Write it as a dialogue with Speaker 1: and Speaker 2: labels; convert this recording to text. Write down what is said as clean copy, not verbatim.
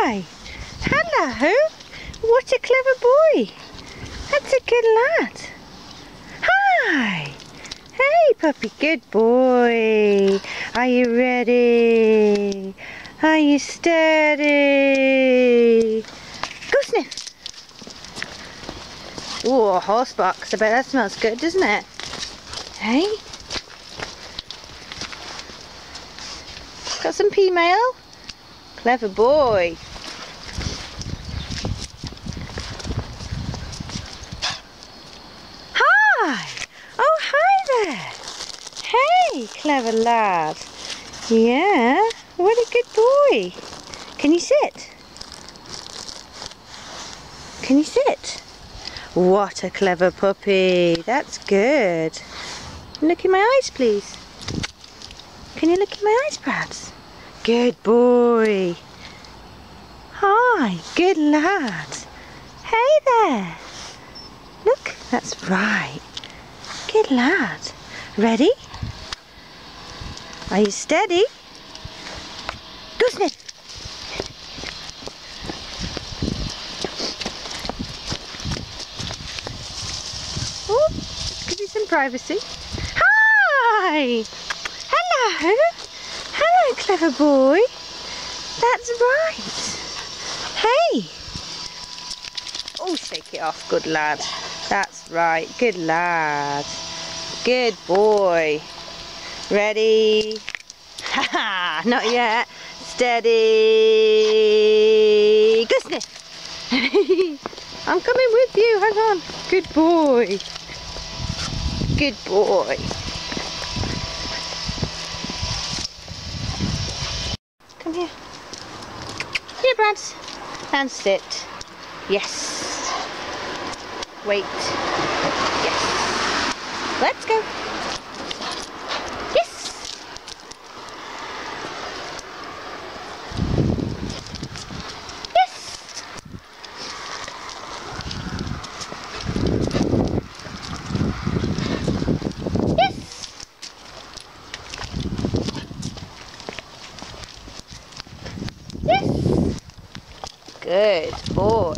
Speaker 1: Hi. Hello. What a clever boy. That's a good lad. Hi. Hey, puppy. Good boy. Are you ready? Are you steady? Go sniff. Ooh, a horse box. I bet that smells good, doesn't it? Hey? Got some pea mail? Clever boy. Hi! Oh, hi there! Hey, clever lad. Yeah, what a good boy. Can you sit? Can you sit? What a clever puppy. That's good. Look in my eyes, please. Can you look in my eyes, perhaps? Good boy. Hi, good lad. Hey there. Look, that's right. Good lad. Ready? Are you steady? Go sniff. Oh, give you some privacy. Hi! Hello! Hello, clever boy. That's right. Hey! Oh, shake it off, good lad. That's right, good lad. Good boy. Ready? Haha, not yet. Steady. Go sniff. I'm coming with you, hang on. Good boy. Good boy. Come here. Here, Brad. And sit. Yes. Wait. Yes. Let's go. Yes. Yes. Yes. Yes. Good boy.